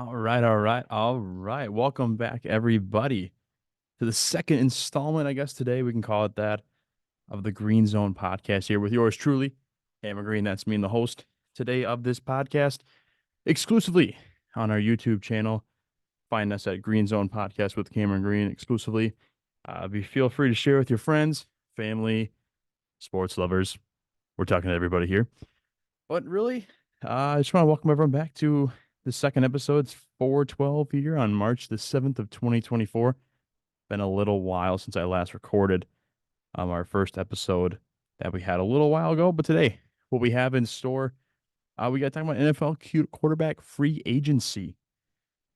All right. Welcome back, everybody, to the second installment, I guess today we can call it that, of the Green Zone podcast here with yours truly, Cameron Green. That's me and the host today of this podcast, exclusively on our YouTube channel. Find us at Green Zone Podcast with Cameron Green exclusively. Feel free to share with your friends, family, sports lovers. We're talking to everybody here. But really, I just want to welcome everyone back to the second episode. It's 412 here on March the 7th of 2024. Been a little while since I last recorded our first episode that we had a little while ago. But today, what we have in store, we got talking about NFL quarterback free agency.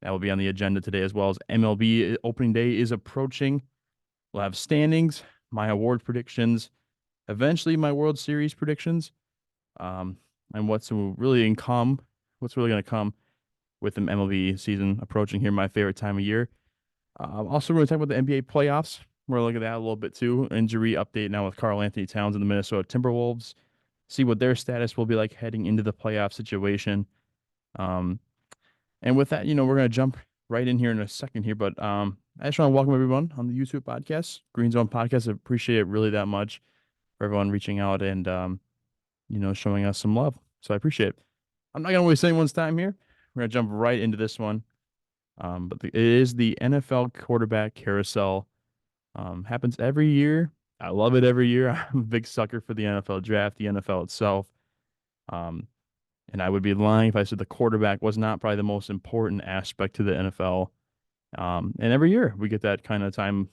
That will be on the agenda today, as well as MLB opening day is approaching. We'll have standings, my award predictions, eventually my World Series predictions. And what's really going to come with the MLB season approaching here, my favorite time of year. Also, we're going to talk about the NBA playoffs. We're going to look at that a little bit too. Injury update now with Karl-Anthony Towns and the Minnesota Timberwolves. See what their status will be like heading into the playoff situation. And with that, we're going to jump right in here in a second here. But I just want to welcome everyone on the YouTube podcast, Green Zone Podcast. I appreciate it really that much for everyone reaching out and showing us some love. So I appreciate it. I'm not going to waste anyone's time here. We're going to jump right into this one. It is the NFL quarterback carousel. Happens every year. I love it every year. I'm a big sucker for the NFL draft, the NFL itself. And I would be lying if I said the quarterback was not probably the most important aspect to the NFL. And every year we get that kind of time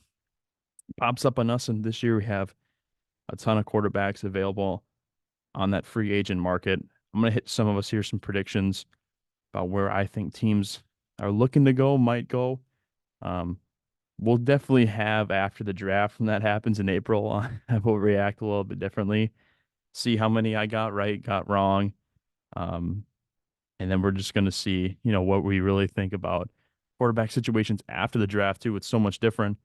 pops up on us. And this year we have a ton of quarterbacks available on that free agent market. I'm going to hit some of us here some predictions about where I think teams are looking to go, might go. We'll definitely have after the draft when that happens in April. We'll react a little bit differently, see how many I got right, got wrong. And then we're just going to see, what we really think about quarterback situations after the draft too. It's so much different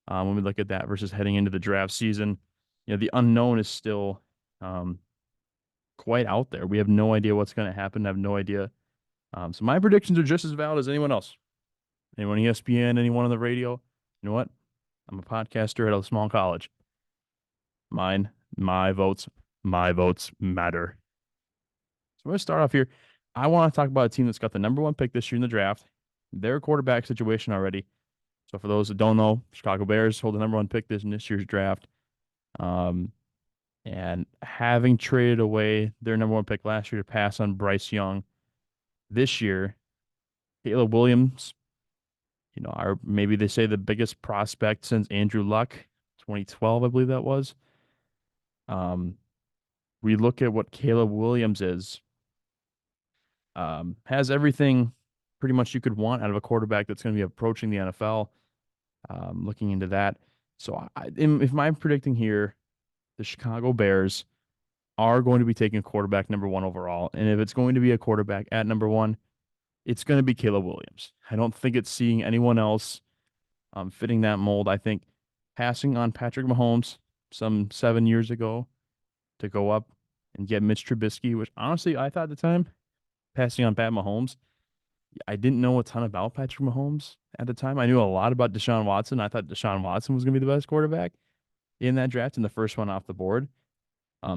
when we look at that versus heading into the draft season. The unknown is still quite out there. We have no idea what's going to happen. I have no idea. So my predictions are just as valid as anyone else. Anyone on ESPN, anyone on the radio. You know what? I'm a podcaster at a small college. My votes matter. So I'm going to start off here. I want to talk about a team that's got the number one pick this year in the draft. Their quarterback situation already. So for those that don't know, Chicago Bears hold the number one pick in this year's draft. And having traded away their number one pick last year to pass on Bryce Young, this year, Caleb Williams, are maybe they say the biggest prospect since Andrew Luck, 2012, I believe that was. We look at what Caleb Williams is, has everything pretty much you could want out of a quarterback that's going to be approaching the NFL. Looking into that. So if I'm predicting here, the Chicago Bears are going to be taking quarterback number one overall. And if it's going to be a quarterback at number one, it's going to be Caleb Williams. I don't think it's seeing anyone else fitting that mold. I think passing on Patrick Mahomes some 7 years ago to go up and get Mitch Trubisky, which honestly I thought at the time, passing on Pat Mahomes, I didn't know a ton about Patrick Mahomes at the time. I knew a lot about Deshaun Watson. I thought Deshaun Watson was going to be the best quarterback in that draft and the first one off the board.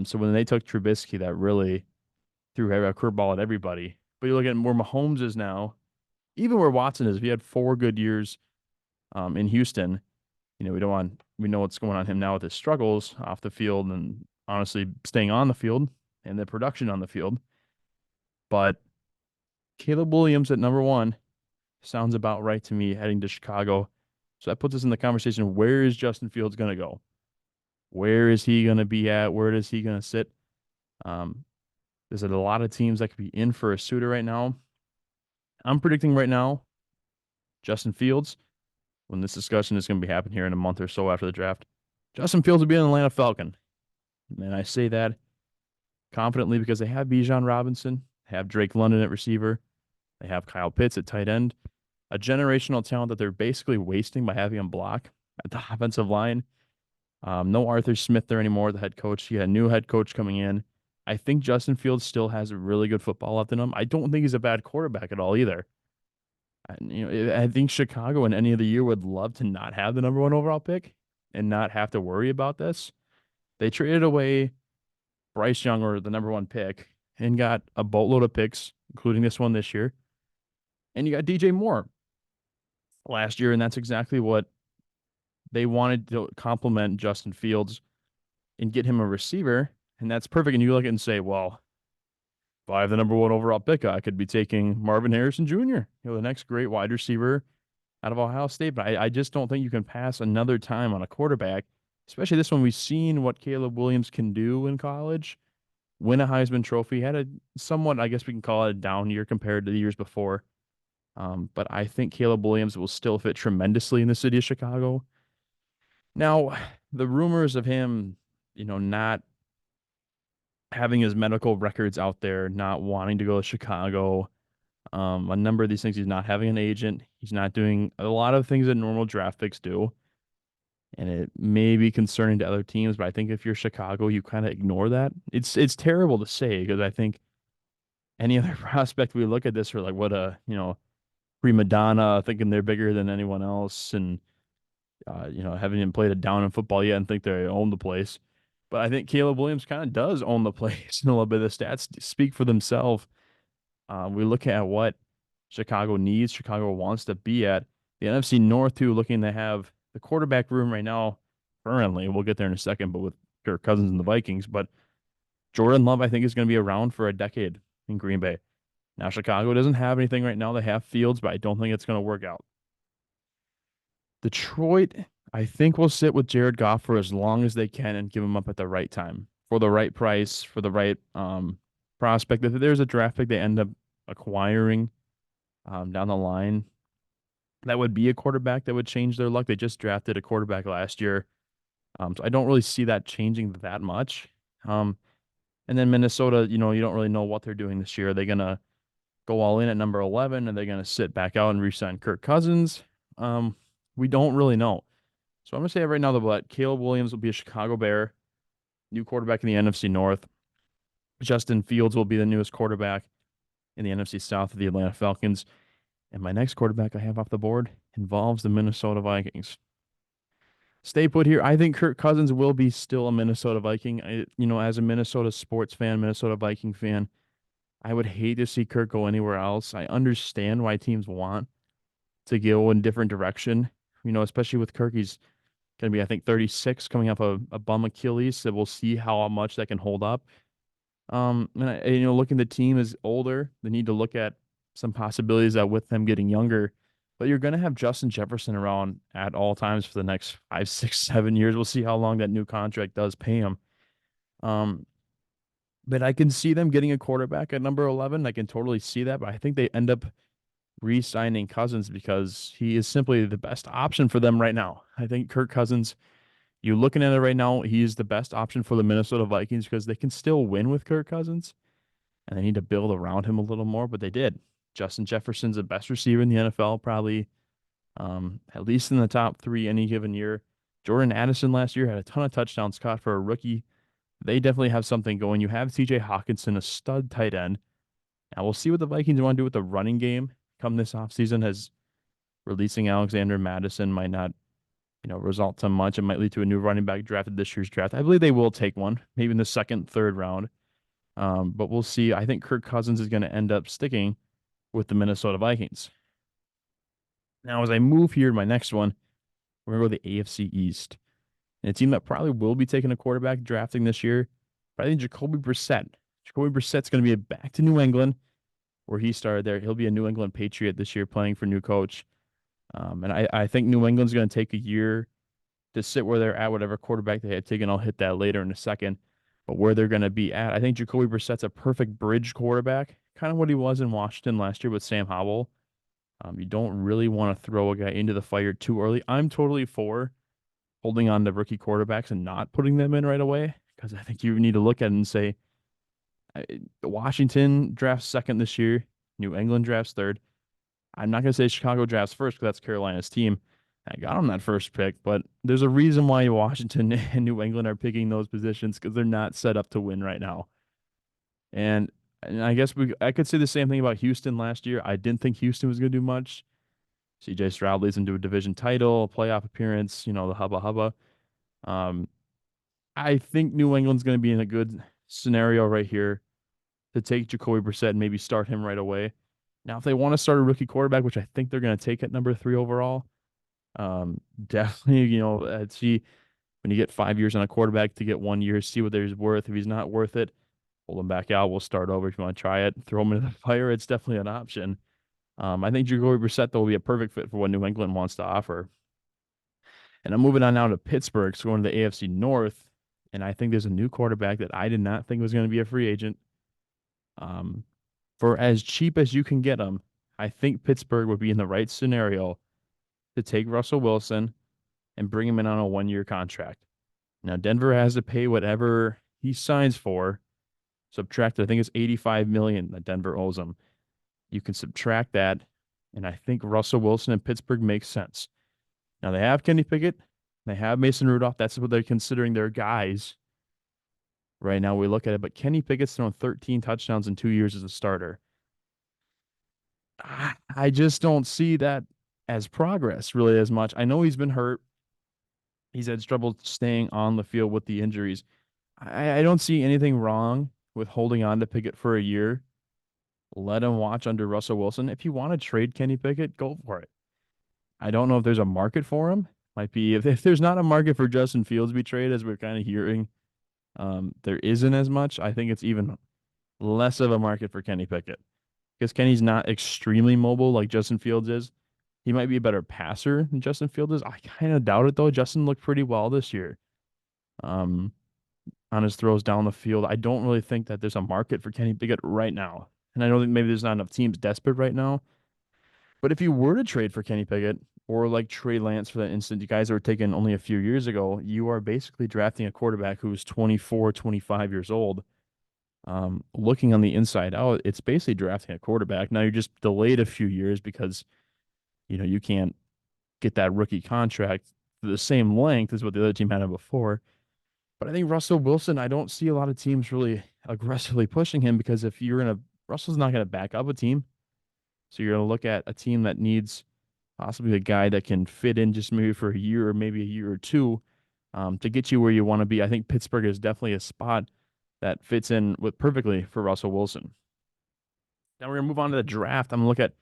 So when they took Trubisky, that really threw a curveball at everybody. But you look at where Mahomes is now, even where Watson is. We had 4 good years in Houston. We know what's going on him now with his struggles off the field and honestly staying on the field and the production on the field. But Caleb Williams at number one sounds about right to me heading to Chicago. So that puts us in the conversation. Where is Justin Fields going to go? Where is he going to be at? Where is he going to sit? There's a lot of teams that could be in for a suitor right now. I'm predicting right now, Justin Fields, when this discussion is going to be happening here in a month or so after the draft, Justin Fields will be an Atlanta Falcon. And I say that confidently because they have Bijan Robinson, they have Drake London at receiver, they have Kyle Pitts at tight end, a generational talent that they're basically wasting by having him block at the offensive line. No Arthur Smith there anymore, the head coach. He had a new head coach coming in. I think Justin Fields still has a really good football left in him. I don't think he's a bad quarterback at all either. I think Chicago in any other year would love to not have the number one overall pick and not have to worry about this. They traded away Bryce Young, or the number one pick, and got a boatload of picks, including this one this year. And you got DJ Moore last year, and that's exactly what they wanted to complement Justin Fields and get him a receiver. And that's perfect. And you look at it and say, well, if I have the number one overall pick, I could be taking Marvin Harrison Jr., the next great wide receiver out of Ohio State. But I just don't think you can pass another time on a quarterback, especially this one. We've seen what Caleb Williams can do in college, win a Heisman Trophy, had a somewhat, I guess we can call it a down year compared to the years before. But I think Caleb Williams will still fit tremendously in the city of Chicago. Now, the rumors of him, not having his medical records out there, not wanting to go to Chicago, a number of these things, he's not having an agent. He's not doing a lot of things that normal draft picks do. And it may be concerning to other teams, but I think if you're Chicago, you kind of ignore that. It's terrible to say because I think any other prospect we look at this are like, what a, prima donna, thinking they're bigger than anyone else, and haven't even played a down in football yet and think they own the place. But I think Caleb Williams kind of does own the place in a little bit. The stats speak for themselves. We look at what Chicago needs, Chicago wants to be at. The NFC North, too, looking to have the quarterback room right now, currently, we'll get there in a second, but with Kirk Cousins and the Vikings. But Jordan Love, I think, is going to be around for a decade in Green Bay. Now, Chicago doesn't have anything right now. They have Fields, but I don't think it's going to work out. Detroit, I think, will sit with Jared Goff for as long as they can and give him up at the right time for the right price, for the right prospect. If there's a draft pick they end up acquiring down the line, that would be a quarterback that would change their luck. They just drafted a quarterback last year. So I don't really see that changing that much. And then Minnesota, you don't really know what they're doing this year. Are they going to go all in at number 11? Are they going to sit back out and re-sign Kirk Cousins? We don't really know. So I'm going to say right now that Caleb Williams will be a Chicago Bear, new quarterback in the NFC North. Justin Fields will be the newest quarterback in the NFC South of the Atlanta Falcons. And my next quarterback I have off the board involves the Minnesota Vikings. Stay put here. I think Kirk Cousins will be still a Minnesota Viking. As a Minnesota sports fan, Minnesota Viking fan, I would hate to see Kirk go anywhere else. I understand why teams want to go in different direction. Especially with Kirk, he's going to be, I think, 36, coming off a bum Achilles. So we'll see how much that can hold up. Looking the team is older. They need to look at some possibilities that with them getting younger. But you're going to have Justin Jefferson around at all times for the next 5, 6, 7 years. We'll see how long that new contract does pay him. But I can see them getting a quarterback at number 11. I can totally see that. But I think they end up re-signing Cousins because he is simply the best option for them right now. I think Kirk Cousins, you're looking at it right now, he's the best option for the Minnesota Vikings because they can still win with Kirk Cousins, and they need to build around him a little more, but they did. Justin Jefferson's the best receiver in the NFL, probably at least in the top 3 any given year. Jordan Addison last year had a ton of touchdowns caught for a rookie. They definitely have something going. You have TJ Hawkinson, a stud tight end. Now we'll see what the Vikings want to do with the running game come this offseason, as releasing Alexander Madison might not, result to much. It might lead to a new running back drafted this year's draft. I believe they will take one, maybe in the second, third round. But we'll see. I think Kirk Cousins is going to end up sticking with the Minnesota Vikings. Now, as I move here to my next one, we're going to go to the AFC East. And a team that probably will be taking a quarterback drafting this year, but I think Jacoby Brissett. Jacoby Brissett's going to be back to New England, where he started there. He'll be a New England Patriot this year playing for new coach. And I think New England's going to take a year to sit where they're at, whatever quarterback they had taken. I'll hit that later in a second. But where they're going to be at, I think Jacoby Brissett's a perfect bridge quarterback, kind of what he was in Washington last year with Sam Howell. You don't really want to throw a guy into the fire too early. I'm totally for holding on to rookie quarterbacks and not putting them in right away, because I think you need to look at it and say, Washington drafts second this year, New England drafts third. I'm not going to say Chicago drafts first because that's Carolina's team. I got them that first pick, but there's a reason why Washington and New England are picking those positions, because they're not set up to win right now. And I guess I could say the same thing about Houston last year. I didn't think Houston was going to do much. CJ Stroud leads them to a division title, a playoff appearance, the hubba hubba. Um, I think New England's going to be in a good scenario right here to take Jacoby Brissett and maybe start him right away. Now, if they want to start a rookie quarterback, which I think they're going to take at number 3 overall, definitely, see when you get 5 years on a quarterback to get 1 year, see what he's worth. If he's not worth it, pull him back out. We'll start over. If you want to try it, throw him into the fire. It's definitely an option. I think Jacoby Brissett, though, will be a perfect fit for what New England wants to offer. And I'm moving on now to Pittsburgh, so going to the AFC North. And I think there's a new quarterback that I did not think was going to be a free agent. Um, for as cheap as you can get him, I think Pittsburgh would be in the right scenario to take Russell Wilson and bring him in on a 1 year contract. Now, Denver has to pay whatever he signs for. Subtract, I think it's 85 million that Denver owes him. You can subtract that, and I think Russell Wilson and Pittsburgh makes sense. Now they have Kenny Pickett, they have Mason Rudolph. That's what they're considering their guys. Right now we look at it, but Kenny Pickett's thrown 13 touchdowns in 2 years as a starter. I just don't see that as progress really as much. I know he's been hurt. He's had trouble staying on the field with the injuries. I don't see anything wrong with holding on to Pickett for a year. Let him watch under Russell Wilson. If you want to trade Kenny Pickett, go for it. I don't know if there's a market for him. Might be if there's not a market for Justin Fields to be traded, as we're kind of hearing, there isn't as much. I think it's even less of a market for Kenny Pickett because Kenny's not extremely mobile like Justin Fields is. He might be a better passer than Justin Fields is. I kind of doubt it though. Justin looked pretty well this year. On his throws down the field. I don't really think that there's a market for Kenny Pickett right now. And I don't think maybe there's not enough teams desperate right now. But if you were to trade for Kenny Pickett or like Trey Lance for that instant, you guys that were taken only a few years ago, you are basically drafting a quarterback who's 24, 25 years old. Looking on the inside out, it's basically drafting a quarterback. Now you're just delayed a few years because, you can't get that rookie contract for the same length as what the other team had before. But I think Russell Wilson, I don't see a lot of teams really aggressively pushing him because if you're going to, Russell's not going to back up a team. So you're going to look at a team that needs possibly a guy that can fit in just maybe for a year or maybe a year or two to get you where you want to be. I think Pittsburgh is definitely a spot that fits in with perfectly for Russell Wilson. Now we're going to move on to the draft. I'm going to look at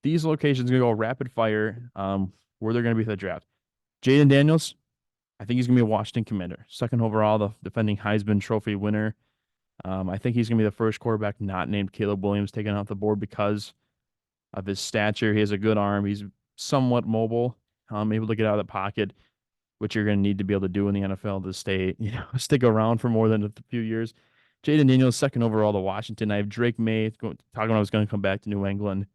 these locations, going to go rapid fire where they're going to be for the draft. Jaden Daniels, I think he's going to be a Washington Commander. Second overall, the defending Heisman Trophy winner. I think he's going to be the first quarterback not named Caleb Williams taken off the board because of his stature. He has a good arm. He's somewhat mobile, able to get out of the pocket, which you're going to need to be able to do in the NFL to stay, stick around for more than a few years. Jaden Daniels, second overall to Washington. I have Drake May talking about I was going to come back to New England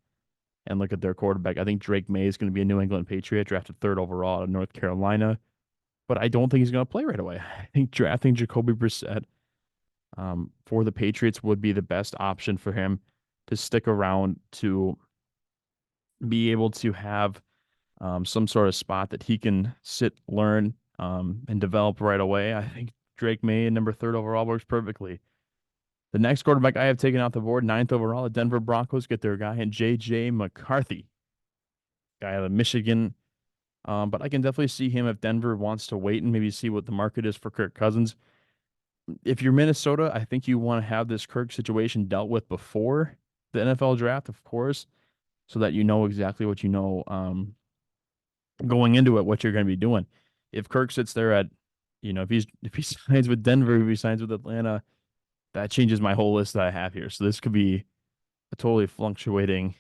and look at their quarterback. I think Drake May is going to be a New England Patriot, drafted third overall out of North Carolina. But I don't think he's going to play right away. I think drafting Jacoby Brissett for the Patriots would be the best option for him to stick around to be able to have some sort of spot that he can sit, learn, and develop right away. I think Drake May, number third overall, works perfectly. The next quarterback I have taken off the board, ninth overall, the Denver Broncos get their guy in J.J. McCarthy, guy out of Michigan. But I can definitely see him if Denver wants to wait and maybe see what the market is for Kirk Cousins. If you're Minnesota, I think you want to have this Kirk situation dealt with before the NFL draft, of course, so that you know exactly what you know going into it, what you're going to be doing. If Kirk sits there at, if he signs with Denver, if he signs with Atlanta, that changes my whole list that I have here. So this could be a totally fluctuating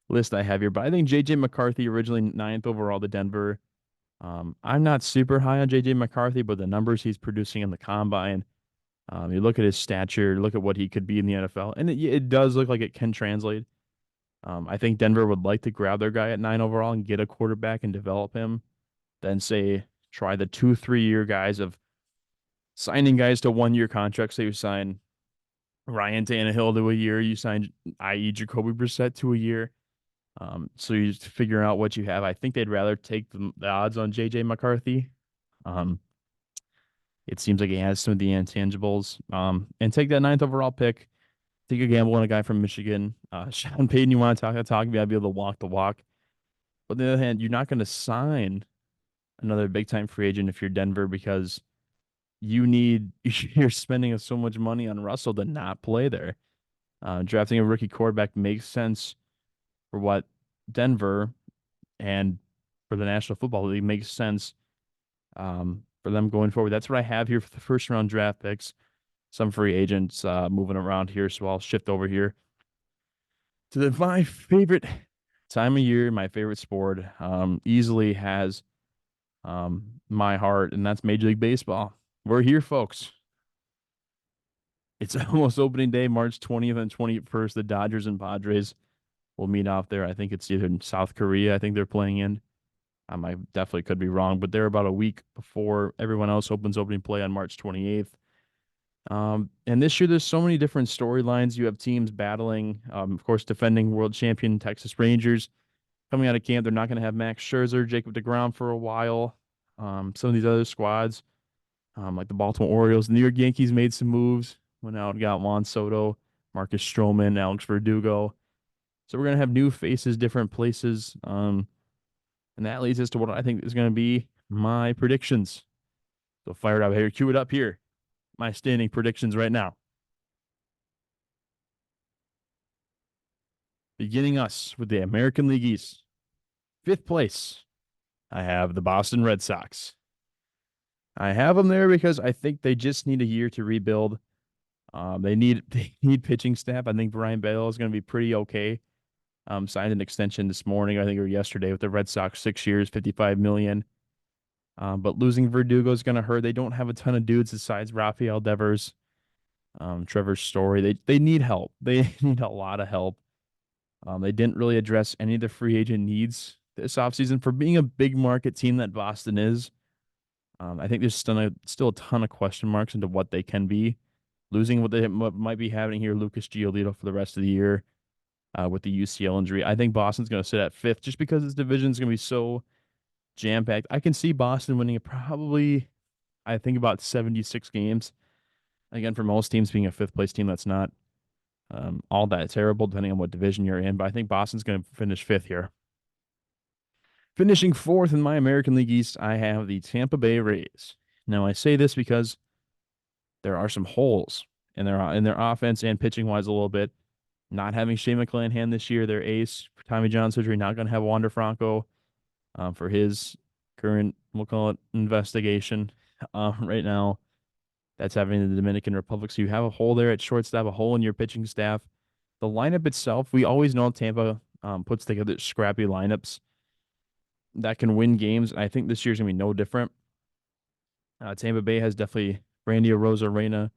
list I have here. But I think J.J. McCarthy, originally ninth overall to Denver. I'm not super high on J.J. McCarthy, but the numbers he's producing in the combine, you look at his stature, look at what he could be in the NFL, and it does look like it can translate. I think Denver would like to grab their guy at 9 overall and get a quarterback and develop him. Then say try the 2-3 year guys of signing guys to 1 year contracts. So you sign Ryan Tannehill to a year, you sign i.e. Jacoby Brissett to a year. So you just figure out what you have. I think they'd rather take the odds on J.J. McCarthy. It seems like he has some of the intangibles. And take that 9th overall pick. Take a gamble on a guy from Michigan. Sean Payton, you want to talk, I'd be able to walk the walk. But on the other hand, you're not going to sign another big time free agent if you're Denver because you're spending so much money on Russell to not play there. Drafting a rookie quarterback makes sense for what Denver and for the National Football League makes sense for them going forward. That's what I have here for the first round draft picks. Some free agents moving around here, so I'll shift over here to my favorite time of year, my favorite sport. Easily has my heart, and that's Major League Baseball. We're here, folks. It's almost opening day, March 20th and 21st. The Dodgers and Padres will meet out there. I think it's either in South Korea. I think they're playing in. I definitely could be wrong, but they're about a week before everyone else opens opening play on March 28th. And this year, there's so many different storylines. You have teams battling, of course, defending world champion Texas Rangers coming out of camp. They're not going to have Max Scherzer, Jacob deGrom for a while. Some of these other squads, like the Baltimore Orioles, the New York Yankees made some moves, went out and got Juan Soto, Marcus Stroman, Alex Verdugo. So we're going to have new faces, different places. And that leads us to what I think is going to be my predictions. So fire it up here, cue it up here. My standing predictions right now. Beginning us with the American League East. Fifth place, I have the Boston Red Sox. I have them there because I think they just need a year to rebuild. They need pitching staff. I think Brian Bale is going to be pretty okay. Signed an extension this morning, I think, or yesterday with the Red Sox, 6 years, $55 million. But losing Verdugo is going to hurt. They don't have a ton of dudes besides Rafael Devers, Trevor Story. They need help. They need a lot of help. They didn't really address any of the free agent needs this offseason for being a big market team that Boston is. I think there's still a ton of question marks into what they can be. Losing what might be happening here, Lucas Giolito for the rest of the year with the UCL injury. I think Boston's going to sit at fifth just because this division is going to be so jam-packed. I can see Boston winning it probably, I think, about 76 games. Again, for most teams being a fifth place team, that's not all that terrible depending on what division you're in. But I think Boston's going to finish fifth here. Finishing fourth in my American League East, I have the Tampa Bay Rays. Now, I say this because there are some holes in their offense and pitching wise a little bit. Not having Shane McClanahan this year, their ace for Tommy John surgery, not going to have Wander Franco for his current, we'll call it, investigation right now. That's happening in the Dominican Republic. So you have a hole there at shortstop, a hole in your pitching staff. The lineup itself, we always know Tampa puts together scrappy lineups that can win games. I think this year's going to be no different. Tampa Bay has definitely Randy Arozarena.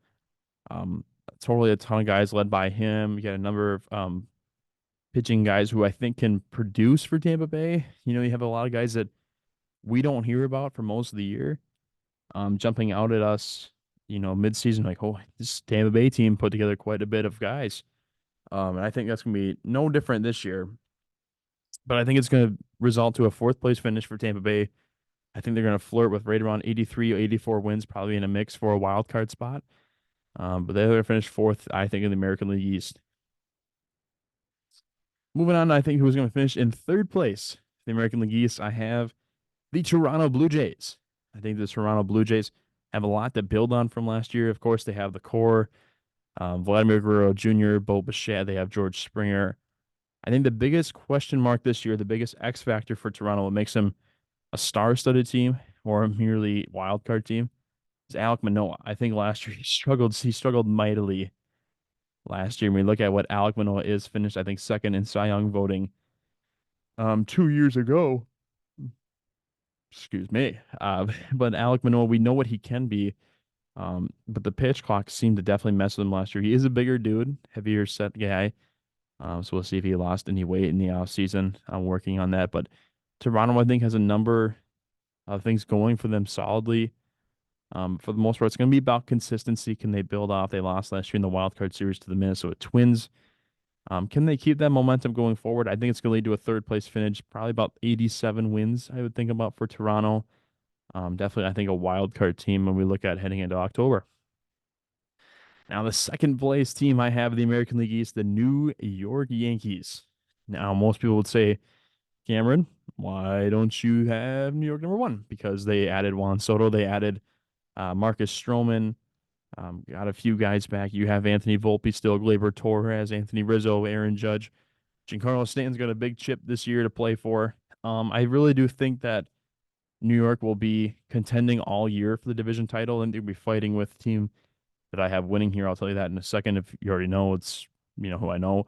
Totally a ton of guys led by him. You got a number of pitching guys who I think can produce for Tampa Bay. You have a lot of guys that we don't hear about for most of the year, jumping out at us, mid-season, like, oh, this Tampa Bay team put together quite a bit of guys. And I think that's going to be no different this year. But I think it's going to result to a fourth place finish for Tampa Bay. I think they're going to flirt with right around 83 or 84 wins, probably in a mix for a wild card spot. But they're going to finish fourth, I think, in the American League East. Moving on, I think who's going to finish in third place in the American League East, I have the Toronto Blue Jays. I think the Toronto Blue Jays have a lot to build on from last year. Of course, they have the core, Vladimir Guerrero Jr., Bo Bichette. They have George Springer. I think the biggest question mark this year, the biggest X factor for Toronto, what makes them a star-studded team or a merely wild card team, is Alek Manoah. I think last year he struggled mightily last year. When we look at what Alek Manoah is, finished, I think, second in Cy Young voting 2 years ago. Excuse me. But Alek Manoah, we know what he can be. But the pitch clock seemed to definitely mess with him last year. He is a bigger dude, heavier set guy. So we'll see if he lost any weight in the offseason. I'm working on that. But Toronto, I think, has a number of things going for them solidly. For the most part, it's going to be about consistency. Can they build off? They lost last year in the wild card series to the Minnesota Twins. Can they keep that momentum going forward? I think it's going to lead to a third place finish, probably about 87 wins, I would think about for Toronto. Definitely, I think, a wild card team when we look at heading into October. Now, the second place team I have in the American League East, the New York Yankees. Now, most people would say, Cameron, why don't you have New York number one? Because they added Juan Soto, they added Marcus Stroman, got a few guys back. You have Anthony Volpe still, Gleyber Torres, Anthony Rizzo, Aaron Judge. Giancarlo Stanton's got a big chip this year to play for. I really do think that New York will be contending all year for the division title, and they'll be fighting with the team that I have winning here. I'll tell you that in a second. If you already know, it's who I know.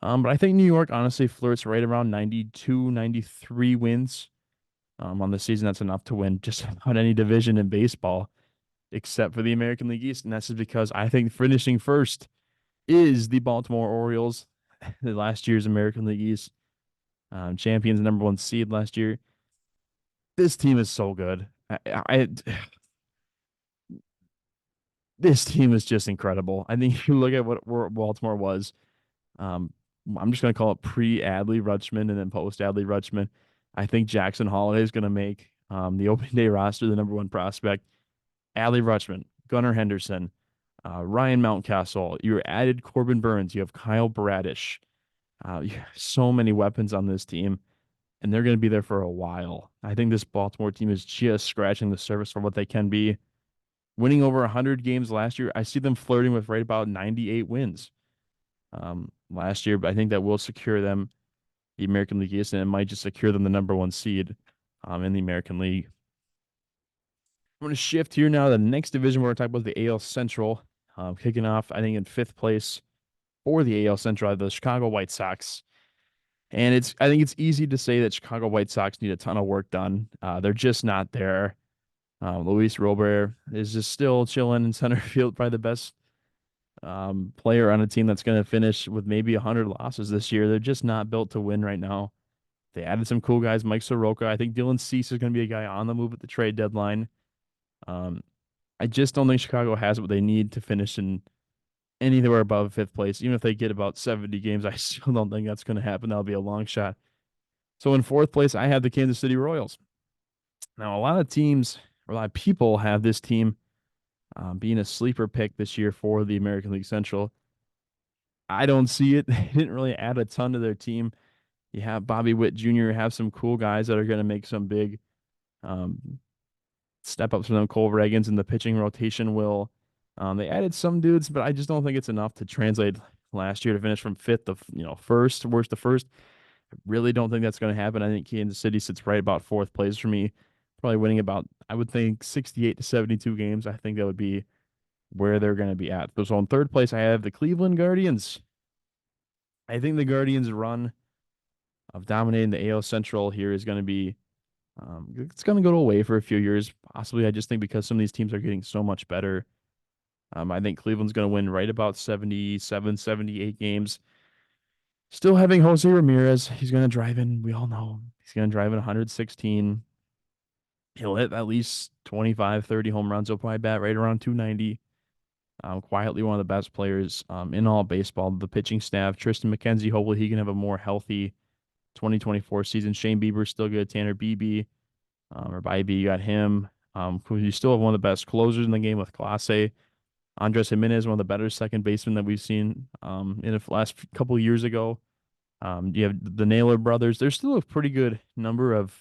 But I think New York honestly flirts right around 92, 93 wins on the season. That's enough to win just about any division in baseball, except for the American League East. And that's just because I think finishing first is the Baltimore Orioles, the last year's American League East champions, number one seed last year. This team is so good. This team is just incredible. I think if you look at what Baltimore was, um, I'm just going to call it pre-Adley Rutschman and then post-Adley Rutschman. I think Jackson Holiday is going to make the opening day roster the number one prospect. Adley Rutschman, Gunnar Henderson, Ryan Mountcastle. You added Corbin Burns. You have Kyle Bradish. You have so many weapons on this team, and they're going to be there for a while. I think this Baltimore team is just scratching the surface for what they can be. Winning over 100 games last year, I see them flirting with right about 98 wins last year, but I think that will secure them the American League East, and it might just secure them the number one seed in the American League. I'm going to shift here now to the next division. We're going to talk about the AL Central. Kicking off, I think, in fifth place for the AL Central, I have the Chicago White Sox. And I think it's easy to say that Chicago White Sox need a ton of work done. They're just not there. Luis Robert is just still chilling in center field, probably the best player on a team that's going to finish with maybe 100 losses this year. They're just not built to win right now. They added some cool guys, Mike Soroka. I think Dylan Cease is going to be a guy on the move at the trade deadline. I just don't think Chicago has what they need to finish in anywhere above fifth place. Even if they get about 70 games, I still don't think that's going to happen. That'll be a long shot. So in fourth place, I have the Kansas City Royals. Now, a lot of people have this team being a sleeper pick this year for the American League Central. I don't see it. They didn't really add a ton to their team. You have Bobby Witt Jr., have some cool guys that are going to make some big step ups for them. Cole Reagans in the pitching rotation will. They added some dudes, but I just don't think it's enough to translate last year to finish from fifth to first, worst to first. I really don't think that's going to happen. I think Kansas City sits right about fourth place for me, probably winning about, I would think, 68 to 72 games. I think that would be where they're going to be at. So in third place, I have the Cleveland Guardians. I think the Guardians' run of dominating the AL Central here is going to be, it's going to go away for a few years. Possibly, I just think because some of these teams are getting so much better. I think Cleveland's going to win right about 77, 78 games. Still having Jose Ramirez. He's going to drive in. We all know he's going to drive in 116. He'll hit at least 25, 30 home runs. He'll probably bat right around 290. Quietly one of the best players in all baseball. The pitching staff, Tristan McKenzie, hopefully he can have a more healthy 2024 season. Shane Bieber's still good. Tanner Beebe, or Bybee, you got him. You still have one of the best closers in the game with Clase. Andres Jimenez, one of the better second basemen that we've seen in the last couple of years ago. You have the Naylor brothers. There's still a pretty good number of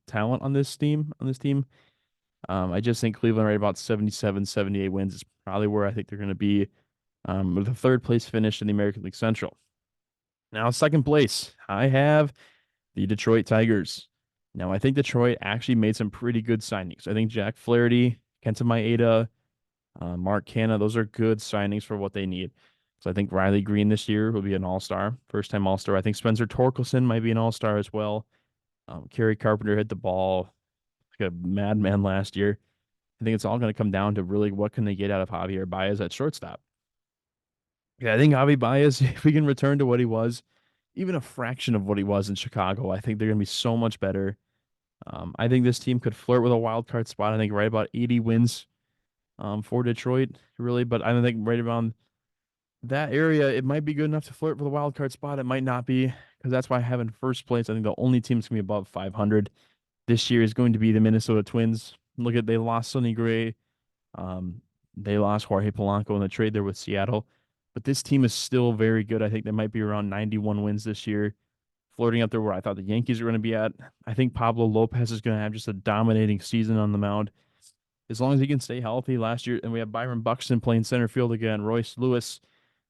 talent on this team. I just think Cleveland right about 77, 78 wins is probably where I think they're going to be with a third place finish in the American League Central. Now, second place, I have the Detroit Tigers. Now, I think Detroit actually made some pretty good signings. I think Jack Flaherty, Kenta Maeda, Mark Canha, those are good signings for what they need. So I think Riley Green this year will be an all-star, first-time all-star. I think Spencer Torkelson might be an all-star as well. Kerry Carpenter hit the ball like a madman last year. I think it's all going to come down to really what can they get out of Javier Baez at shortstop. Yeah, I think Javi Baez, if we can return to what he was, even a fraction of what he was in Chicago, I think they're going to be so much better. I think this team could flirt with a wild card spot. I think right about 80 wins for Detroit, really. But I think right around that area, it might be good enough to flirt with a wild card spot. It might not be, because that's why I have in first place. I think the only team that's going to be above 500 this year is going to be the Minnesota Twins. Look at, they lost Sonny Gray. They lost Jorge Polanco in the trade there with Seattle. But this team is still very good. I think they might be around 91 wins this year. flirting up there where I thought the Yankees were going to be at. I think Pablo Lopez is going to have just a dominating season on the mound as long as he can stay healthy. Last year, and we have Byron Buxton playing center field again. Royce Lewis,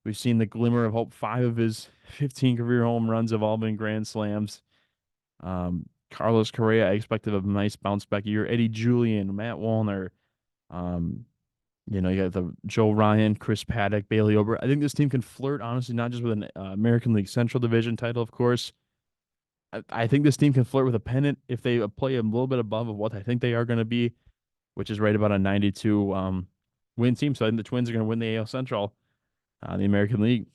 we've seen the glimmer of hope. 5 of his 15 career home runs have all been grand slams. Carlos Correa, I expected a nice bounce back year. Eddie Julian, Matt Wallner, um, you got the Joe Ryan, Chris Paddock, Bailey Ober. I think this team can flirt, honestly, not just with an American League Central Division title, of course. I think this team can flirt with a pennant if they play a little bit above of what I think they are going to be, which is right about a 92 win team. So I think the Twins are going to win the AL Central, the American League.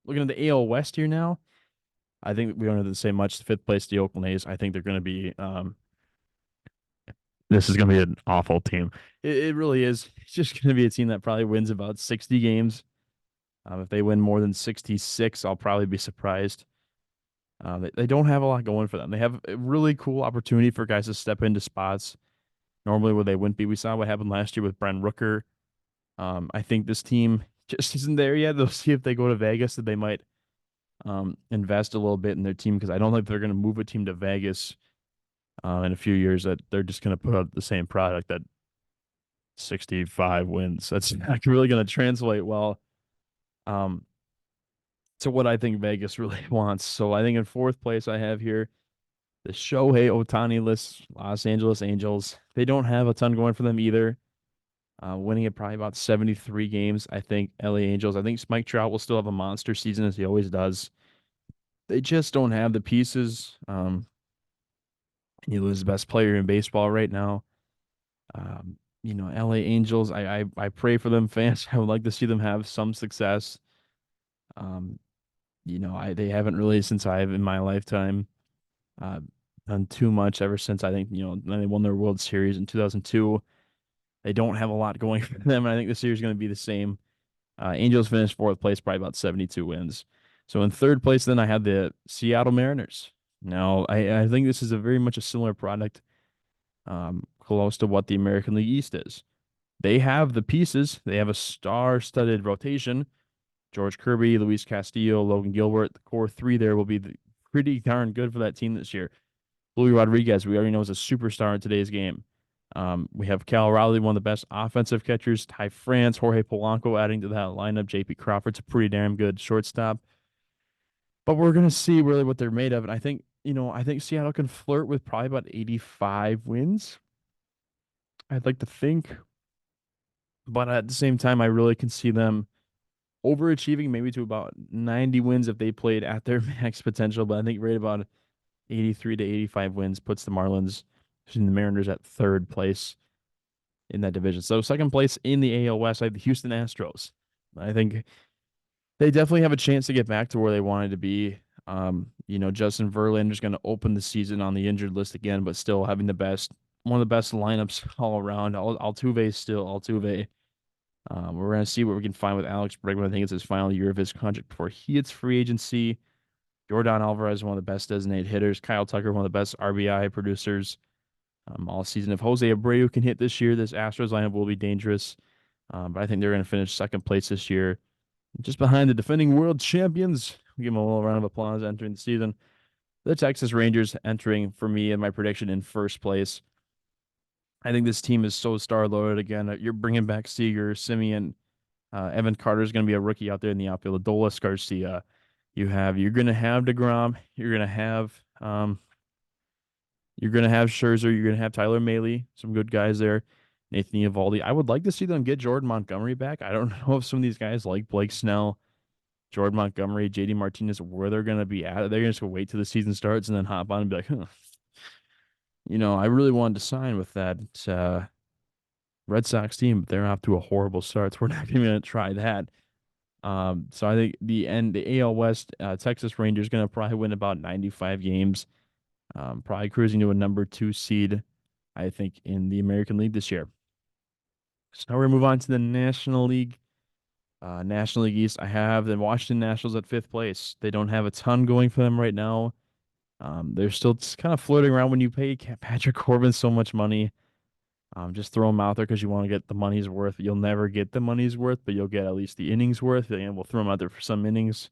Looking at the AL West here now, I think we don't have to say much. Fifth place, the Oakland A's. I think they're going to be. This is going to be an awful team. It really is. It's just going to be a team that probably wins about 60 games. If they win more than 66, I'll probably be surprised. They don't have a lot going for them. They have a really cool opportunity for guys to step into spots normally where they wouldn't be. We saw what happened last year with Brent Rooker. I think this team just isn't there yet. They'll see if they go to Vegas that they might invest a little bit in their team because I don't think they're going to move a team to Vegas in a few years that they're just going to put out the same product that 65 wins. That's not really going to translate well to what I think Vegas really wants. So I think in fourth place I have here the Shohei Ohtani list, Los Angeles Angels. They don't have a ton going for them either. Winning at probably about 73 games. I think LA Angels. I think Mike Trout will still have a monster season as he always does. They just don't have the pieces. You lose the best player in baseball right now. LA Angels. I pray for them fans. I would like to see them have some success. They haven't really since I've in my lifetime uh, done too much ever since I think they won their World Series in 2002. They don't have a lot going for them, and I think this year is going to be the same. Angels finished fourth place, probably about 72 wins. So in third place, then I had the Seattle Mariners. Now, I think this is a very much a similar product, close to what the American League East is. They have the pieces. They have a star-studded rotation. George Kirby, Luis Castillo, Logan Gilbert. The core three there will be pretty darn good for that team this year. Luis Rodriguez, we already know, is a superstar in today's game. We have Cal Raleigh, one of the best offensive catchers. Ty France, Jorge Polanco adding to that lineup. JP Crawford's a pretty damn good shortstop. But we're gonna see really what they're made of. And I think Seattle can flirt with probably about 85 wins. I'd like to think. But at the same time, I really can see them overachieving maybe to about 90 wins if they played at their max potential. But I think right about 83 to 85 wins puts the Marlins and the Mariners at third place in that division. So second place in the AL West, I have the Houston Astros. I think they definitely have a chance to get back to where they wanted to be. Justin Verlander's going to open the season on the injured list again, but still having one of the best lineups all around. Altuve is still Altuve. We're going to see what we can find with Alex Bregman. I think it's his final year of his contract before he hits free agency. Jordan Alvarez, one of the best designated hitters. Kyle Tucker, one of the best RBI producers all season. If Jose Abreu can hit this year, this Astros lineup will be dangerous. But I think they're going to finish second place this year, just behind the defending world champions. Give them a little round of applause entering the season. The Texas Rangers entering, for me, in my prediction, in first place. I think this team is so star-loaded again. You're bringing back Seager, Simeon. Evan Carter is going to be a rookie out there in the outfield. Adolis Garcia. You're going to have DeGrom. You're going to have Scherzer. You're going to have Tyler Mahle. Some good guys there. Nathan Eovaldi. I would like to see them get Jordan Montgomery back. I don't know if some of these guys like Blake Snell, Jordan Montgomery, JD Martinez, where they're going to be at. They're going to wait till the season starts and then hop on and be like, I really wanted to sign with that Red Sox team, but they're off to a horrible start. So we're not even going to try that. So I think the AL West, Texas Rangers going to probably win about 95 games. Probably cruising to a number 2 seed, I think, in the American League this year. So now we're going to move on to the National League. National League East, I have the Washington Nationals at 5th place. They don't have a ton going for them right now. They're still just kind of floating around when you pay Patrick Corbin so much money. Just throw him out there because you want to get the money's worth. You'll never get the money's worth, but you'll get at least the innings worth. And we'll throw him out there for some innings.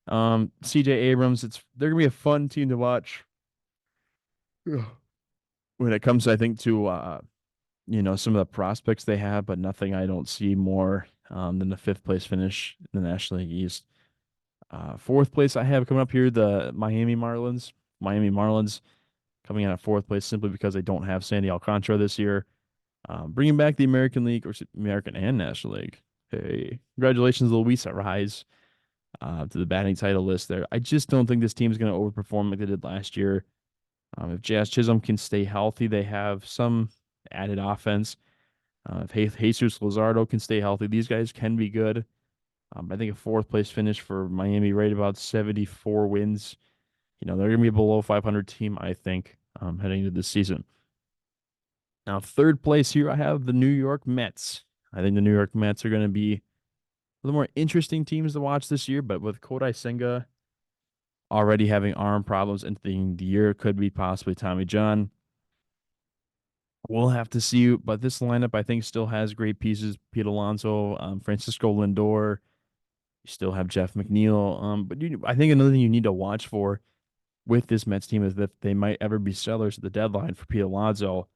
CJ Abrams, they're gonna be a fun team to watch. Yeah. When it comes, I think, to some of the prospects they have, but nothing I don't see more than the fifth place finish in the National League East. Fourth place I have coming up here, the Miami Marlins. Miami Marlins coming in at fourth place simply because they don't have Sandy Alcantara this year. Bringing back the American League, or American and National League. Hey, congratulations, Luis Arraez, to the batting title list there. I just don't think this team is going to overperform like they did last year. If Jazz Chisholm can stay healthy, they have some added offense. If Jesus Luzardo can stay healthy, these guys can be good. I think a fourth place finish for Miami, right about 74 wins. They're going to be a below 500 team, I think, heading into this season. Now, third place here, I have the New York Mets. I think the New York Mets are going to be one of the more interesting teams to watch this year, but with Kodai Senga already having arm problems entering the year, could be possibly Tommy John. We'll have to see, but this lineup I think still has great pieces. Pete Alonso, Francisco Lindor. You still have Jeff McNeil. But I think another thing you need to watch for with this Mets team is that they might ever be sellers at the deadline for Pete Alonso.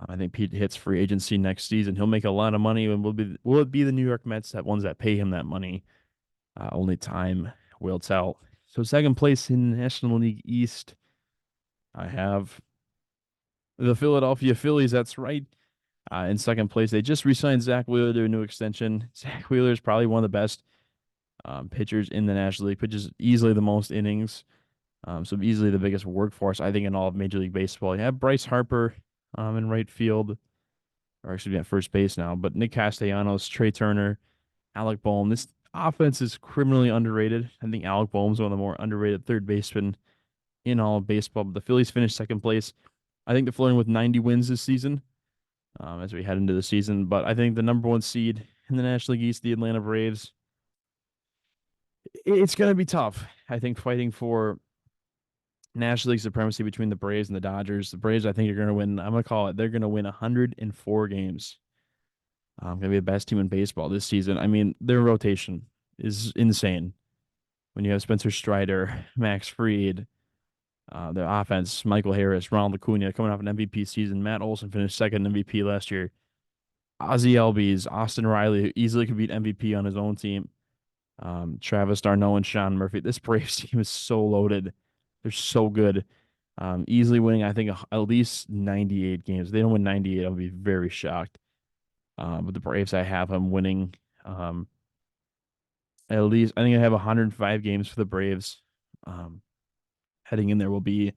I think Pete hits free agency next season. He'll make a lot of money, and will it be the New York Mets that ones that pay him that money? Only time will tell. So second place in the National League East, I have the Philadelphia Phillies. That's right. In second place, they just re-signed Zach Wheeler to a new extension. Zach Wheeler is probably one of the best pitchers in the National League. Pitches easily the most innings, so easily the biggest workforce I think in all of Major League Baseball. You have Bryce Harper in right field, or actually at first base now. But Nick Castellanos, Trey Turner, Alec Bohm. This offense is criminally underrated. I think Alec Bohm's one of the more underrated third basemen in all of baseball. But the Phillies finished second place. I think they're flirting with 90 wins this season as we head into the season. But I think the number one seed in the National League East, the Atlanta Braves, it's going to be tough. I think fighting for National League supremacy between the Braves and the Dodgers. The Braves, I think, are going to win. I'm going to call it. They're going to win 104 games. Going to be the best team in baseball this season. I mean, their rotation is insane. When you have Spencer Strider, Max Fried, their offense, Michael Harris, Ronald Acuna coming off an MVP season. Matt Olson finished second MVP last year. Ozzie Albies, Austin Riley, who easily could beat MVP on his own team. Travis d'Arnaud and Sean Murphy. This Braves team is so loaded. They're so good. Easily winning, I think, at least 98 games. If they don't win 98, I'll be very shocked. But the Braves, I have them winning at least, I think I have 105 games for the Braves. Heading in there will be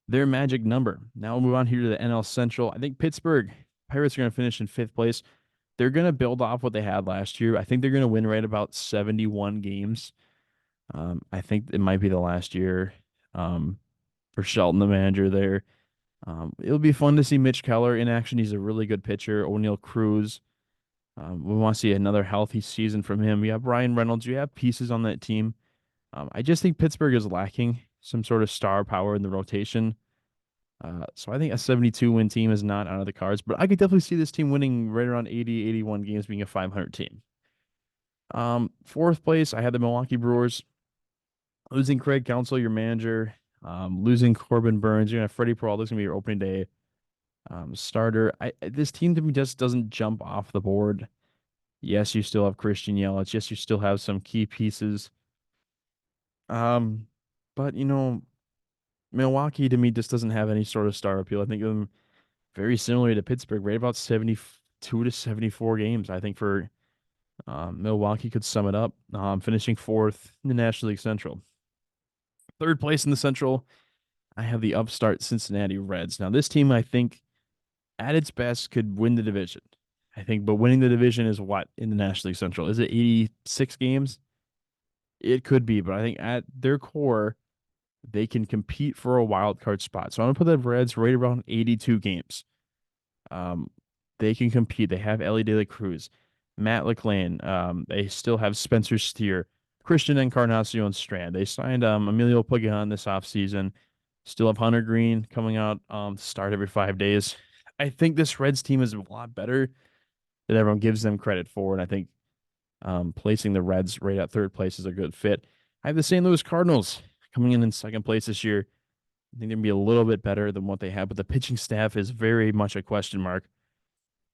their magic number. Now we'll move on here to the NL Central. I think Pittsburgh Pirates are going to finish in fifth place. They're going to build off what they had last year. I think they're going to win right about 71 games. I think it might be the last year for Shelton, the manager there. It'll be fun to see Mitch Keller in action. He's a really good pitcher. O'Neill Cruz. We want to see another healthy season from him. You have Brian Reynolds. You have pieces on that team. I just think Pittsburgh is lacking some sort of star power in the rotation. So I think a 72-win team is not out of the cards, but I could definitely see this team winning right around 80, 81 games, being a 500 team. Fourth place, I had the Milwaukee Brewers. Losing Craig Counsell, your manager. Losing Corbin Burns. You're going to have Freddie Peralta. This is going to be your opening day starter. This team to me just doesn't jump off the board. Yes, you still have Christian Yelich. Yes, you still have some key pieces. But Milwaukee to me just doesn't have any sort of star appeal. I think of them very similar to Pittsburgh, right about 72 to 74 games. I think for Milwaukee could sum it up, finishing fourth in the National League Central. Third place in the Central, I have the upstart Cincinnati Reds. Now, this team, I think, at its best, could win the division. I think, but winning the division is what in the National League Central? Is it 86 games? It could be, but I think at their core, they can compete for a wild card spot. So I'm gonna put the Reds right around 82 games. Um, they can compete. They have Ellie De La Cruz, Matt LeClain. They still have Spencer Steer, Christian Encarnacion Strand. They signed Emilio Pagan this offseason. Still have Hunter Green coming out to start every 5 days. I think this Reds team is a lot better than everyone gives them credit for, and I think placing the Reds right at third place is a good fit. I have the St. Louis Cardinals coming in second place this year. I think they're gonna be a little bit better than what they have, but the pitching staff is very much a question mark.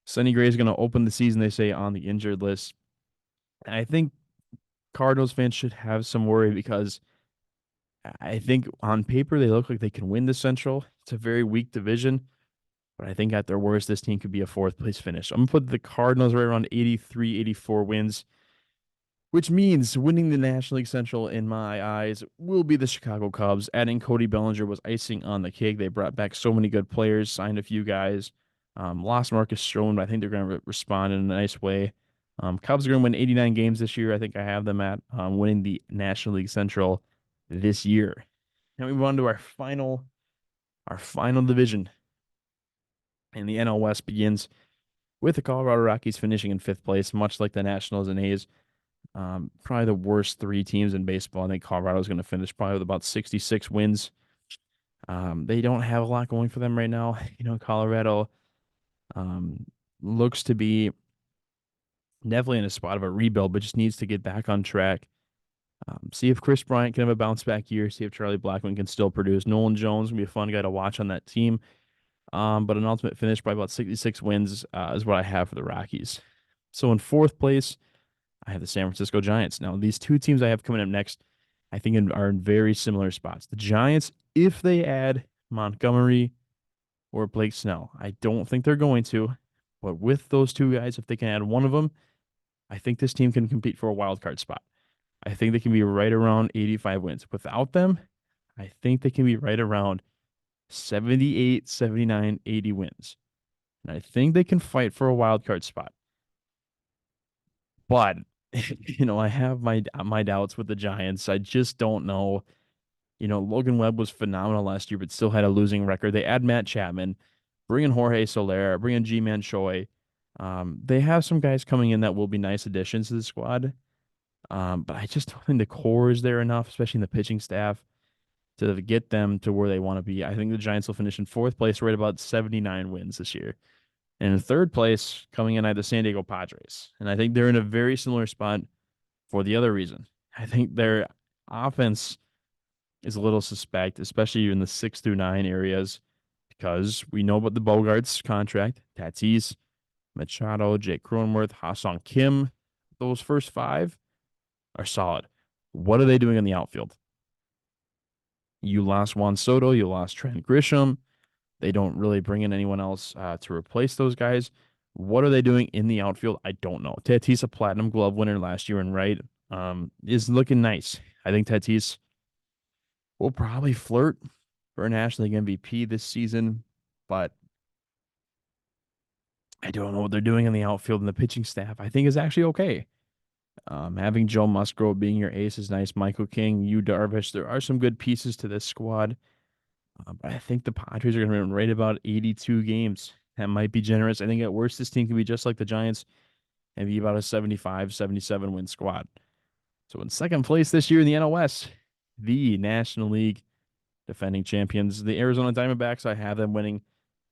Sonny Gray is going to open the season, they say, on the injured list. And I think Cardinals fans should have some worry because I think on paper they look like they can win the Central. It's a very weak division, but I think at their worst, this team could be a fourth place finish. I'm going to put the Cardinals right around 83, 84 wins, which means winning the National League Central, in my eyes, will be the Chicago Cubs. Adding Cody Bellinger was icing on the cake. They brought back so many good players, signed a few guys, lost Marcus Stroman, but I think they're going to respond in a nice way. Cubs are going to win 89 games this year. I think I have them at winning the National League Central this year. Now we move on to our final division, and the NL West begins with the Colorado Rockies finishing in fifth place, much like the Nationals and A's. Probably the worst three teams in baseball. I think Colorado's going to finish probably with about 66 wins. They don't have a lot going for them right now. Colorado um, looks to be definitely in a spot of a rebuild, but just needs to get back on track. See if Chris Bryant can have a bounce back year. See if Charlie Blackmon can still produce. Nolan Jones will be a fun guy to watch on that team. But an ultimate finish by about 66 wins is what I have for the Rockies. So in fourth place, I have the San Francisco Giants. Now, these two teams I have coming up next, I think are in very similar spots. The Giants, if they add Montgomery or Blake Snell, I don't think they're going to. But with those two guys, if they can add one of them, I think this team can compete for a wild card spot. I think they can be right around 85 wins. Without them, I think they can be right around 78, 79, 80 wins. And I think they can fight for a wild card spot. But I have my doubts with the Giants. I just don't know. Logan Webb was phenomenal last year, but still had a losing record. They add Matt Chapman, bring in Jorge Soler, bring in G-Man Choi. They have some guys coming in that will be nice additions to the squad. But I just don't think the core is there enough, especially in the pitching staff, to get them to where they want to be. I think the Giants will finish in fourth place, right about 79 wins this year. And in third place, coming in, I have the San Diego Padres. And I think they're in a very similar spot for the other reason. I think their offense is a little suspect, especially in the 6 through 9 areas, because we know about the Bogarts contract, Tatis, Machado, Jake Cronenworth, Ha-Sung Kim. Those first five are solid. What are they doing in the outfield? You lost Juan Soto, you lost Trent Grisham. They don't really bring in anyone else to replace those guys. What are they doing in the outfield? I don't know. Tatis, a Platinum Glove winner last year, and Wright is looking nice. I think Tatis will probably flirt for a National League MVP this season, but I don't know what they're doing in the outfield, and the pitching staff I think is actually okay. Having Joe Musgrove being your ace is nice. Michael King, Yu Darvish, there are some good pieces to this squad. But I think the Padres are going to be right about 82 games. That might be generous. I think at worst, this team can be just like the Giants and be about a 75, 77 win squad. So in second place this year in the NL West, the National League defending champions, the Arizona Diamondbacks. I have them winning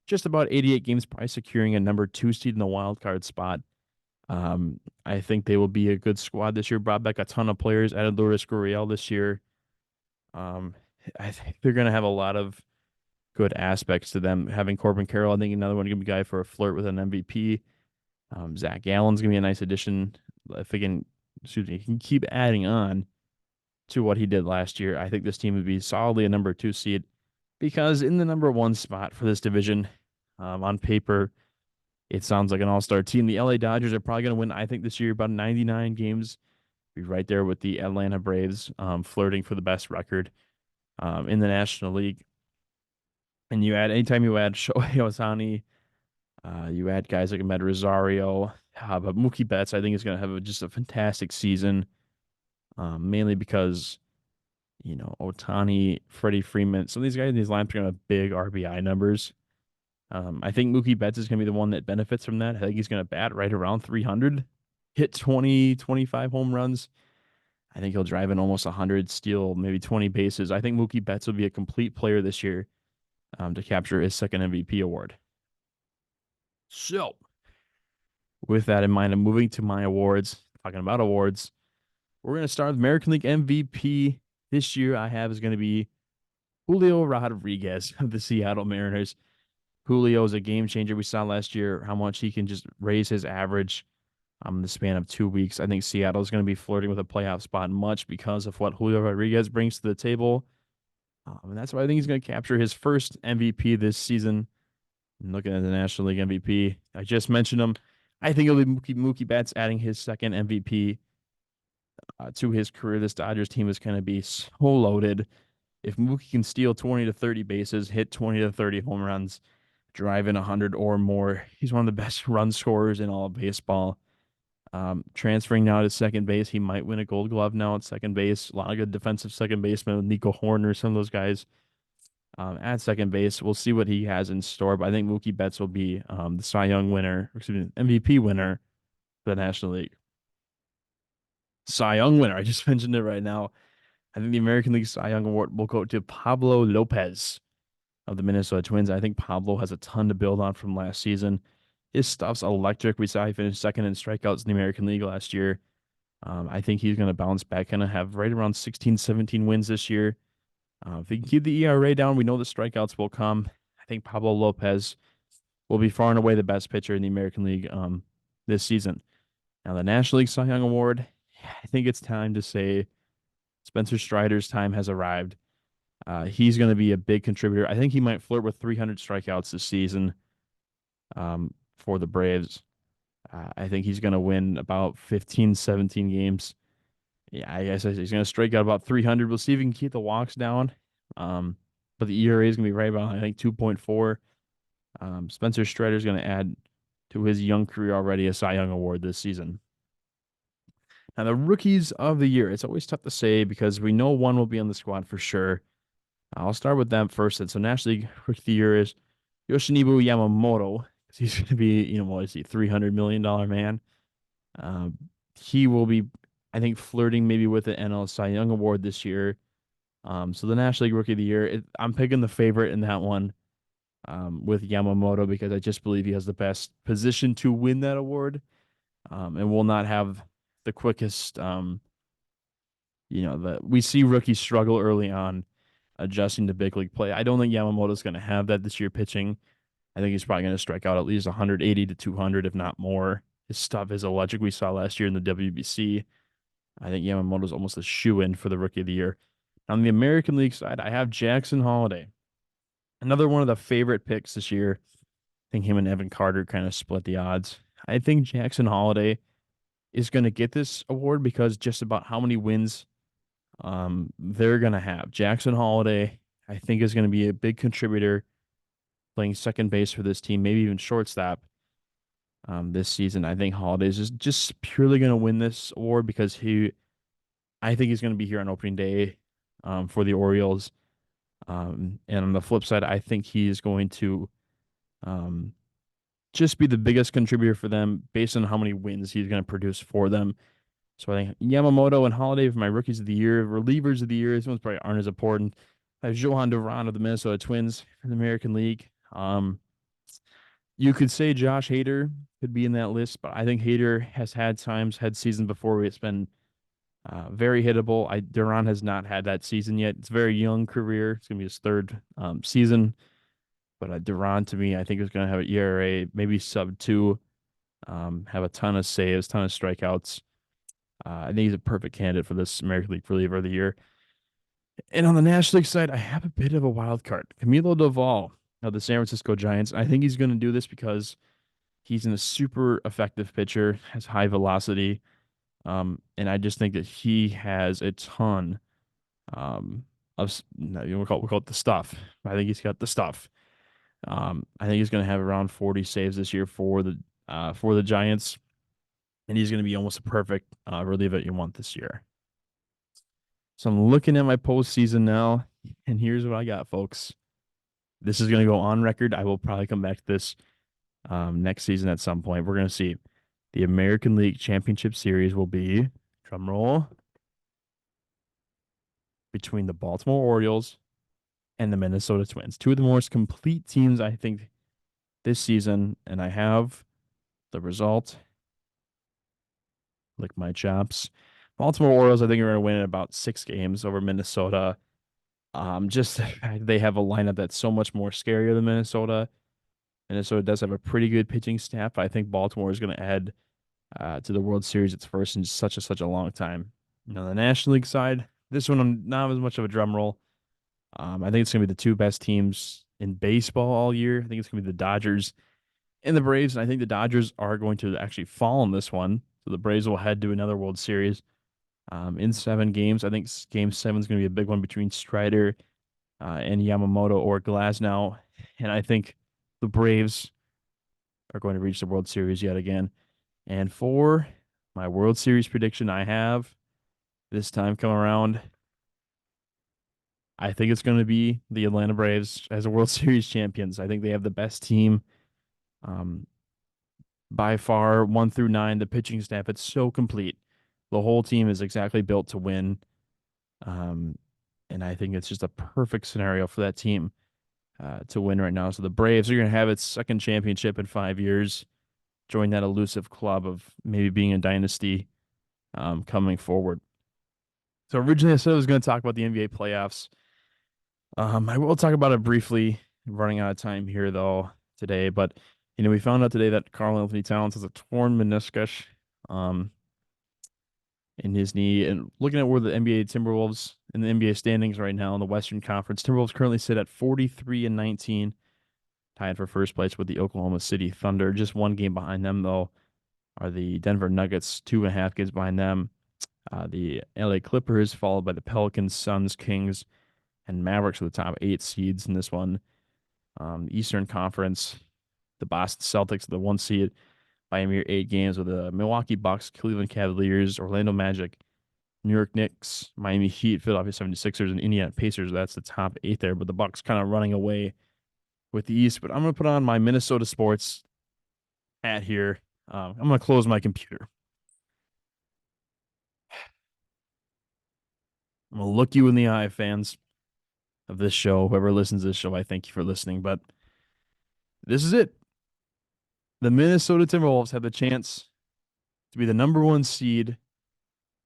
just about 88 games, probably securing a number 2 seed in the wild card spot. I think they will be a good squad this year. Brought back a ton of players. Added Lourdes Gurriel this year. Um, I think they're going to have a lot of good aspects to them. Having Corbin Carroll, I think another one going to be a guy for a flirt with an MVP. Zach Gallen's going to be a nice addition. If he can, he can keep adding on to what he did last year, I think this team would be solidly a number 2 seed because in the number 1 spot for this division, on paper, it sounds like an all-star team. The LA Dodgers are probably going to win, I think, this year about 99 games. Be right there with the Atlanta Braves, flirting for the best record in the National League. And anytime you add Shohei Ohtani, you add guys like Ahmed Rosario, but Mookie Betts, I think, is going to have just a fantastic season, mainly because, Ohtani, Freddie Freeman, some of these guys in these lineups are going to have big RBI numbers. I think Mookie Betts is going to be the one that benefits from that. I think he's going to bat right around 300, hit 20, 25 home runs. I think he'll drive in almost 100, steal maybe 20 bases. I think Mookie Betts will be a complete player this year to capture his second MVP award. So, with that in mind, I'm moving to my awards, talking about awards. We're going to start with American League MVP this year. I have is going to be Julio Rodriguez of the Seattle Mariners. Julio is a game changer. We saw last year how much he can just raise his average in the span of 2 weeks. I think Seattle is going to be flirting with a playoff spot much because of what Julio Rodriguez brings to the table. And that's why I think he's going to capture his first MVP this season. And looking at the National League MVP, I just mentioned him. I think it'll be Mookie Betts adding his second MVP to his career. This Dodgers team is going to be so loaded. If Mookie can steal 20 to 30 bases, hit 20 to 30 home runs, drive in 100 or more, he's one of the best run scorers in all of baseball. Transferring now to second base, he might win a Gold Glove now at second base. A lot of good defensive second basemen with Nico Horner, some of those guys at second base. We'll see what he has in store, but I think Mookie Betts will be the Cy Young winner, excuse me, MVP winner for the National League. Cy Young winner. I just mentioned it right now. I think the American League Cy Young Award will go to Pablo Lopez of the Minnesota Twins. I think Pablo has a ton to build on from last season. His stuff's electric. We saw he finished second in strikeouts in the American League last year. I think he's going to bounce back, kind of have right around 16, 17 wins this year. If he can keep the ERA down, we know the strikeouts will come. I think Pablo Lopez will be far and away the best pitcher in the American League this season. Now, the National League Cy Young Award, I think it's time to say Spencer Strider's time has arrived. He's going to be a big contributor. I think he might flirt with 300 strikeouts this season for the Braves. I think he's going to win about 15, 17 games. Yeah, I guess he's going to strike out about 300. We'll see if he can keep the walks down. But the ERA is going to be right about, I think, 2.4. Spencer Strider is going to add to his young career already a Cy Young Award this season. Now, the rookies of the year, it's always tough to say because we know one will be on the squad for sure. I'll start with them first. And so National League Rookie of the Year is Yoshinobu Yamamoto. He's going to be, what is he, $300 million man. He will be, I think, flirting maybe with the NL Cy Young Award this year. So the National League Rookie of the Year, I'm picking the favorite in that one with Yamamoto because I just believe he has the best position to win that award and will not have the quickest, we see rookies struggle early on adjusting to big league play. I don't think Yamamoto's going to have that this year pitching. I think he's probably going to strike out at least 180 to 200, if not more. His stuff is electric. We saw last year in the WBC. I think Yamamoto's almost a shoe-in for the Rookie of the Year. On the American League side, I have Jackson Holliday. Another one of the favorite picks this year. I think him and Evan Carter kind of split the odds. I think Jackson Holliday is going to get this award because just about how many wins they're going to have. Jackson Holliday, I think, is going to be a big contributor playing second base for this team, maybe even shortstop this season. I think Holliday is just purely going to win this award because I think he's going to be here on opening day for the Orioles. And on the flip side, I think he's going to just be the biggest contributor for them based on how many wins he's going to produce for them. So I think Yamamoto and Holliday for my rookies of the year. Relievers of the year, these ones probably aren't as important. I have Johan Duran of the Minnesota Twins for the American League. You could say Josh Hader could be in that list, but I think Hader has had seasons before where it's been very hittable. Duran has not had that season yet. It's a very young career. It's going to be his third season. But Duran, to me, I think is going to have an ERA, maybe sub-2, have a ton of saves, ton of strikeouts. I think he's a perfect candidate for this American League Reliever of the Year. And on the National League side, I have a bit of a wild card. Camilo Doval of the San Francisco Giants. I think he's going to do this because he's a super effective pitcher, has high velocity, and I just think that he has a ton of we'll call it the stuff. I think he's got the stuff. I think he's going to have around 40 saves this year for the Giants, and he's going to be almost a perfect reliever you want this year. So I'm looking at my postseason now, and here's what I got, folks. This is going to go on record. I will probably come back to this next season at some point. We're going to see the American League Championship Series will be, drum roll, between the Baltimore Orioles and the Minnesota Twins. Two of the most complete teams, I think, this season. And I have the result. Lick my chops. Baltimore Orioles, I think, are going to win in about 6 games over Minnesota. Just they have a lineup that's so much more scarier than Minnesota. Minnesota does have a pretty good pitching staff. I think Baltimore is going to head to the World Series its first in such a long time. The National League side, this one I'm not as much of a drum roll. I think it's going to be the two best teams in baseball all year. I think it's going to be the Dodgers and the Braves, and I think the Dodgers are going to actually fall in this one. So the Braves will head to another World Series in 7 games. I think Game 7 is going to be a big one between Strider and Yamamoto or Glasnow, and I think the Braves are going to reach the World Series yet again. And for my World Series prediction, I have this time come around. I think it's going to be the Atlanta Braves as a World Series champions. I think they have the best team um, by far, 1 through 9. The pitching staff, it's so complete. The whole team is exactly built to win. Um, and I think it's just a perfect scenario for that team to win right now. So the Braves are going to have its second championship in 5 years, join that elusive club of maybe being a dynasty coming forward. So originally I said I was going to talk about the NBA playoffs. I will talk about it briefly. Running out of time here though today, but we found out today that Karl-Anthony Towns has a torn meniscus um in his knee. And looking at where the NBA Timberwolves in the NBA standings right now in the Western Conference, Timberwolves currently sit at 43 and 19, tied for first place with the Oklahoma City Thunder. Just 1 game behind them though are the Denver Nuggets, 2.5 games behind them. The LA Clippers, followed by the Pelicans, Suns, Kings, and Mavericks are the top 8 seeds in this one. Eastern Conference, the Boston Celtics, the 1 seed by a mere 8 games, with the Milwaukee Bucks, Cleveland Cavaliers, Orlando Magic, New York Knicks, Miami Heat, Philadelphia 76ers, and Indiana Pacers. That's the top 8 there, but the Bucks kind of running away with the East. But I'm going to put on my Minnesota sports hat here. I'm going to close my computer. I'm going to look you in the eye, fans of this show. Whoever listens to this show, I thank you for listening. But this is it. The Minnesota Timberwolves have the chance to be the #1 seed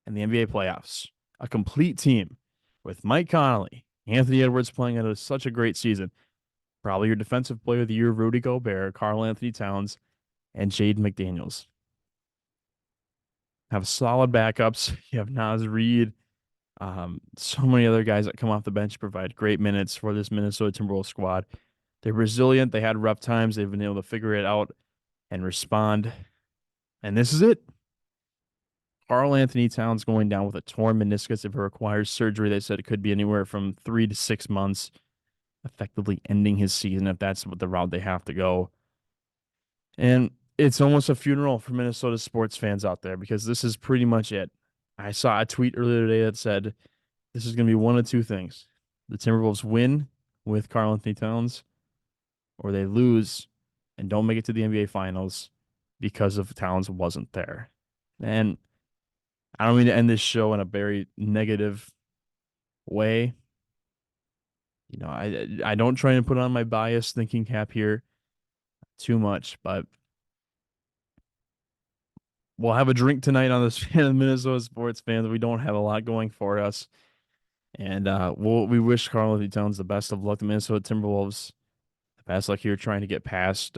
in the NBA playoffs. A complete team with Mike Conley, Anthony Edwards playing at such a great season. Probably your defensive player of the year, Rudy Gobert, Karl-Anthony Towns, and Jaden McDaniels. Have solid backups. You have Naz Reid. So many other guys that come off the bench provide great minutes for this Minnesota Timberwolves squad. They're resilient. They had rough times. They've been able to figure it out and respond. And this is it. Karl-Anthony Towns going down with a torn meniscus. If it requires surgery, they said it could be anywhere from 3 to 6 months, effectively ending his season if that's what the route they have to go. And it's almost a funeral for Minnesota sports fans out there because this is pretty much it. I saw a tweet earlier today that said this is going to be one of two things. The Timberwolves win with Karl-Anthony Towns, or they lose and don't make it to the NBA Finals because of Towns wasn't there. And I don't mean to end this show in a very negative way. I don't try and put on my biased thinking cap here too much, but we'll have a drink tonight on this fan of Minnesota sports fans. We don't have a lot going for us. And we wish Karl-Anthony Towns the best of luck. The Minnesota Timberwolves, the best luck here trying to get past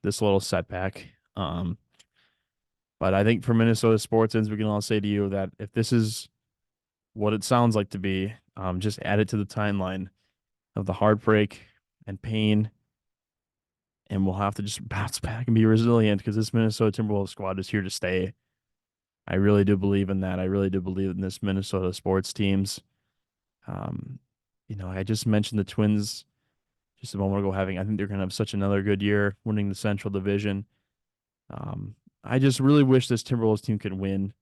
this little setback. But I think for Minnesota sports fans, we can all say to you that if this is what it sounds like to be, just add it to the timeline of the heartbreak and pain, and we'll have to just bounce back and be resilient because this Minnesota Timberwolves squad is here to stay. I really do believe in that. I really do believe in this Minnesota sports teams. Um, I just mentioned the Twins just a moment ago I think they're going to have such another good year winning the Central Division. I just really wish this Timberwolves team could win,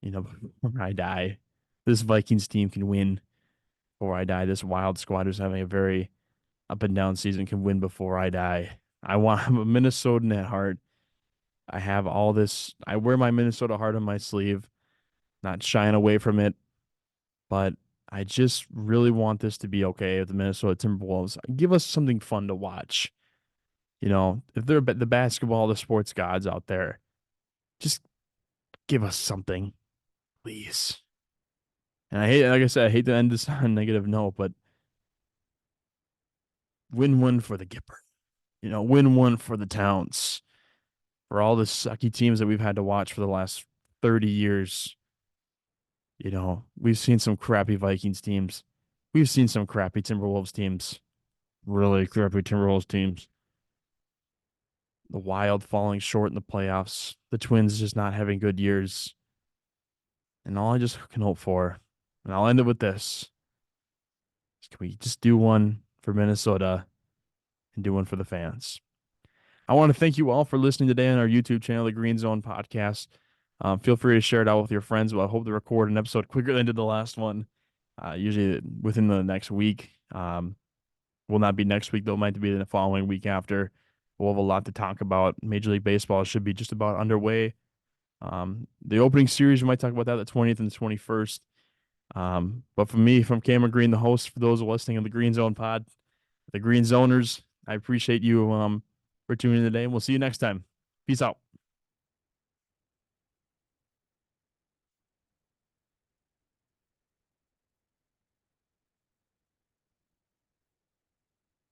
before I die. This Vikings team can win before I die. This Wild squad is having a very up and down season can win before I die. I'm a Minnesotan at heart. I have all this. I wear my Minnesota heart on my sleeve, not shying away from it. But I just really want this to be okay with the Minnesota Timberwolves. Give us something fun to watch. If they're the basketball, the sports gods out there, just give us something. Please. And I hate, like I said, I hate to end this on a negative note, but win one for the Gipper. Win one for the Towns. For all the sucky teams that we've had to watch for the last 30 years. We've seen some crappy Vikings teams. We've seen some crappy Timberwolves teams. Really crappy Timberwolves teams. The Wild falling short in the playoffs. The Twins just not having good years. And all I just can hope for, and I'll end it with this, is can we just do one for Minnesota and do one for the fans? I want to thank you all for listening today on our YouTube channel, the Green Zone Podcast. Feel free to share it out with your friends. But I hope to record an episode quicker than did the last one. Usually within the next week. Will not be next week, though. It might be the following week after. We'll have a lot to talk about. Major League Baseball should be just about underway. The opening series, we might talk about that the 20th and the 21st. But for me, from Cameron Green, the host, for those listening on the Green Zone Pod, the Green Zoners, I appreciate you for tuning in today, and we'll see you next time. Peace out.